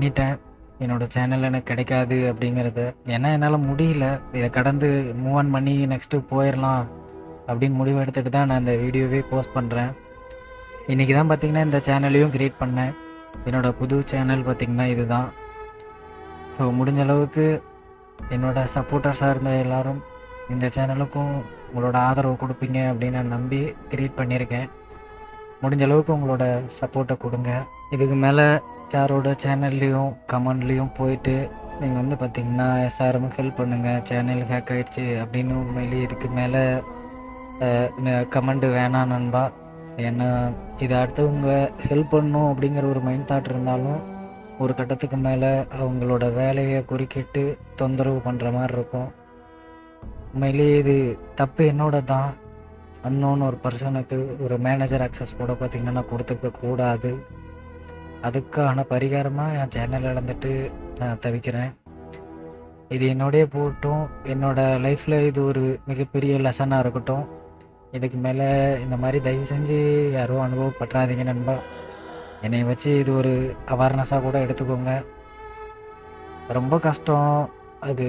பண்ணிட்டேன். என்னோடய சேனல் எனக்கு கிடைக்காது அப்படிங்கிறது. ஏன்னா என்னால் முடியல. இதை கடந்து மூவ் ஆன் பண்ணி நெக்ஸ்ட்டு போயிடலாம் அப்படின்னு முடிவு எடுத்துகிட்டு தான் நான் இந்த வீடியோவே போஸ்ட் பண்ணுறேன். இன்றைக்கி தான் பார்த்திங்கன்னா இந்த சேனலையும் க்ரியேட் பண்ணேன். என்னோடய புது சேனல் பார்த்திங்கன்னா இது தான். ஸோ முடிஞ்ச அளவுக்கு என்னோடய சப்போர்ட்டர்ஸாக இருந்த எல்லோரும் இந்த சேனலுக்கும் உங்களோட ஆதரவு கொடுப்பீங்க அப்படின்னு நான் நம்பி க்ரியேட் பண்ணியிருக்கேன். முடிஞ்ச அளவுக்கு உங்களோட சப்போர்ட்டை கொடுங்க. இதுக்கு மேலே யாரோட சேனல்லையும் கமெண்ட்லேயும் போயிட்டு நீங்கள் வந்து பார்த்திங்கன்னா எஸ்ஆர்எம்க்கு ஹெல்ப் பண்ணுங்கள், சேனல் ஹேக் ஆகிடுச்சு அப்படின்னு உண்மையிலேயே இதுக்கு மேலே கமெண்ட்டு வேணாம் நண்பா. ஏன்னா இதை அடுத்தவங்க ஹெல்ப் பண்ணணும் அப்படிங்கிற ஒரு மைண்ட் தாட் இருந்தாலும் ஒரு கட்டத்துக்கு மேலே அவங்களோட வேலையை குறுக்கிட்டு தொந்தரவு பண்ணுற மாதிரி இருக்கும். உண்மையிலேயே இது தப்பு என்னோட தான். அன்னோன்னு ஒரு பர்சனுக்கு ஒரு மேனேஜர் ஆக்சஸ் கூட பார்த்திங்கன்னா நான் கொடுத்துக்க கூடாது. அதுக்கான பரிகாரமாக என் சேனல் இழந்துட்டு நான் தவிக்கிறேன். இது என்னோடய போகட்டும். என்னோடய லைஃப்பில் இது ஒரு மிகப்பெரிய லெசனாக இருக்கட்டும். இதுக்கு மேலே இந்த மாதிரி தயவு செஞ்சு யாரும் அனுபவப்பட்டுறாதீங்க நண்பா. என்னை வச்சு இது ஒரு அவேர்னஸாக கூட எடுத்துக்கோங்க. ரொம்ப கஷ்டம். அது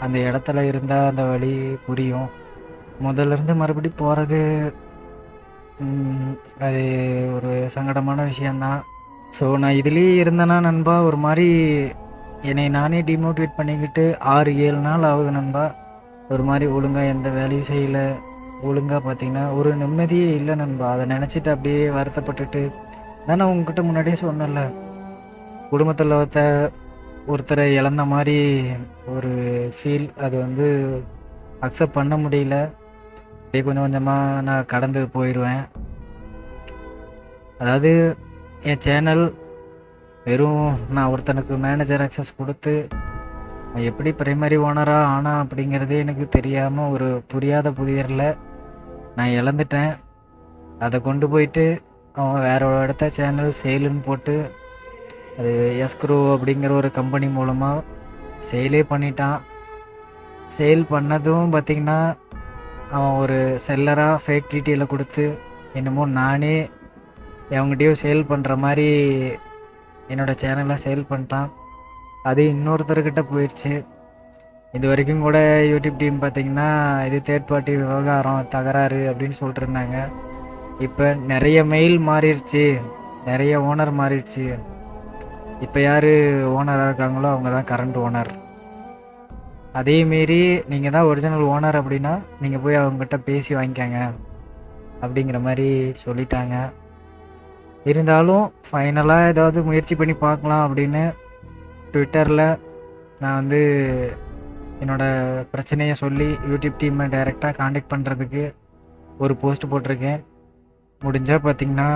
அந்த இடத்துல இருந்தால் அந்த வழி புரியும். முதல்லேருந்து மறுபடி போகிறது அது ஒரு சங்கடமான விஷயந்தான். ஸோ நான் இதுலேயே இருந்தேன்னா நண்பா ஒரு மாதிரி என்னை நானே டிமோட்டிவேட் பண்ணிக்கிட்டு 6-7 நாள் ஆகுது நண்பா. ஒரு மாதிரி ஒழுங்காக எந்த வேலையும் செய்யலை. ஒழுங்காக பார்த்திங்கன்னா ஒரு நிம்மதியே இல்லை நண்பா. அதை நினச்சிட்டு அப்படியே வருத்தப்பட்டுட்டு தான் நான் உங்ககிட்ட முன்னாடியே சொன்னேன்ல, குடும்பத்தில் ஒருத்தரை இழந்த மாதிரி ஒரு ஃபீல். அது வந்து அக்செப்ட் பண்ண முடியல. அப்படியே கொஞ்சம் கொஞ்சமாக நான் கடந்து போயிடுவேன். அதாவது என் சேனல் வெறும் நான் ஒருத்தனுக்கு மேனேஜர் ஆக்சஸ் கொடுத்து எப்படி பிரைமரி ஓனராக ஆனா அப்படிங்கிறதே எனக்கு தெரியாமல் ஒரு புரியாத புதியரில் நான் இழந்துட்டேன். அதை கொண்டு போயிட்டு அவன் வேற ஒரு இடத்த சேனல் சேலுன்னு போட்டு அது எஸ்க்ரோ அப்படிங்கிற ஒரு கம்பெனி மூலமாக சேலே பண்ணிட்டான். சேல் பண்ணதும் பார்த்திங்கன்னா அவன் ஒரு செல்லராக ஃபேக் டீட்டெயிலை கொடுத்து என்னமோ நானே அவங்ககிட்டயும் சேல் பண்ணுற மாதிரி என்னோடய சேனலை சேல் பண்ணிட்டான். அது இன்னொருத்தர்கிட்ட போயிடுச்சு. இது வரைக்கும் கூட யூடியூப் டீம் பார்த்திங்கன்னா இது தேர்ட் பார்ட்டி விவகாரம் தகராறு அப்படின்னு சொல்லிட்டு இருந்தாங்க. இப்போ நிறைய மெயில் மாறிடுச்சு, நிறைய ஓனர் மாறிடுச்சு. இப்போ யார் ஓனராக இருக்காங்களோ அவங்க தான் கரண்ட் ஓனர். அதேமாரி நீங்கள் தான் ஒரிஜினல் ஓனர் அப்படின்னா நீங்கள் போய் அவங்ககிட்ட பேசி வாங்கிக்கங்க அப்படிங்கிற மாதிரி சொல்லிட்டாங்க. இருந்தாலும் ஃபைனலாக ஏதாவது முயற்சி பண்ணி பார்க்கலாம் அப்படின்னு ட்விட்டரில் நான் வந்து என்னோடய பிரச்சனையை சொல்லி யூடியூப் டீமை டைரெக்டாக காண்டாக்ட் பண்ணுறதுக்கு ஒரு போஸ்ட் போட்டிருக்கேன். முடிஞ்சால் பார்த்திங்கன்னா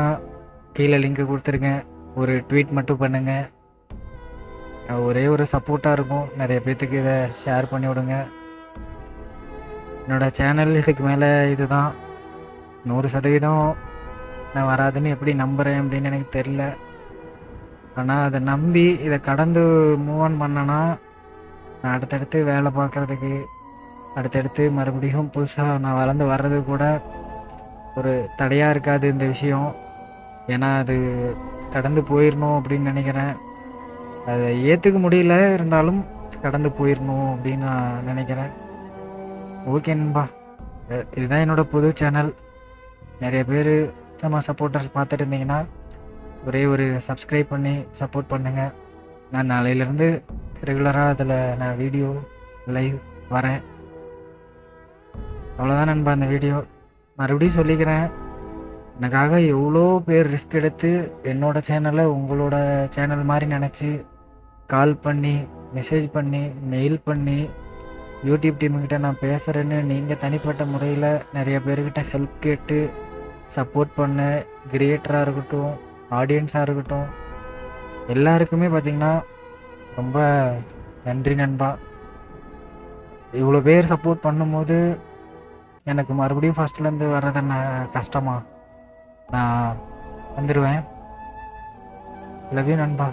கீழே லிங்க்கு கொடுத்துருக்கேன். ஒரு ட்வீட் மட்டும் பண்ணுங்கள். ஒரே ஒரு சப்போர்ட்டாக இருக்கும். நிறைய பேர்த்துக்கு இதை ஷேர் பண்ணி விடுங்க. என்னோடய சேனல் இதுக்கு மேலே இதுதான். 100% நான் வராதுன்னு எப்படி நம்புகிறேன் அப்படின்னு எனக்கு தெரில. ஆனால் அதை நம்பி இதை கடந்து மூவ் ஆன் பண்ணேன்னா நான் அடுத்தடுத்து வேலை பார்க்குறதுக்கு அடுத்தடுத்து மறுபடியும் புதுசாக நான் வளர்ந்து வர்றது கூட ஒரு தடையாக இருக்காது இந்த விஷயம். ஏன்னா அது கடந்து போயிடணும் அப்படின்னு நினைக்கிறேன். அதை ஏற்றுக்க முடியல, இருந்தாலும் கடந்து போயிடணும் அப்படின்னு நான் நினைக்கிறேன். ஓகே நண்பா, இதுதான் என்னோடய புது சேனல். நிறைய பேர் நம்ம சப்போர்ட்டர்ஸ் பார்த்துட்டு இருந்தீங்கன்னா ஒரே ஒரு சப்ஸ்கிரைப் பண்ணி சப்போர்ட் பண்ணுங்கள். நான் நாளையிலேருந்து ரெகுலராக அதில் நான் வீடியோ லைவ் வரேன். அவ்வளோதான் நண்பா இந்த வீடியோ. மறுபடியும் சொல்லிக்கிறேன், எனக்காக எவ்வளோ பேர் ரிஸ்க் எடுத்து என்னோடய சேனலை உங்களோட சேனல் மாதிரி நினச்சி கால் பண்ணி மெசேஜ் பண்ணி மெயில் பண்ணி யூடியூப் டீமுக்கிட்ட நான் பேசுகிறேன்னு நீங்கள் தனிப்பட்ட முறையில் நிறைய பேர்கிட்ட ஹெல்ப் கேட்டு சப்போர்ட் பண்ண கிரியேட்டராக இருக்கட்டும், ஆடியன்ஸாக இருக்கட்டும், எல்லாருக்குமே பார்த்திங்கன்னா ரொம்ப நன்றி நண்பா. இவ்வளோ பேர் சப்போர்ட் பண்ணும்போது எனக்கு மறுபடியும் ஃபஸ்ட்லேருந்து வர்றது கஷ்டமா? நான் வந்துடுவேன். லவ் யூ நண்பா.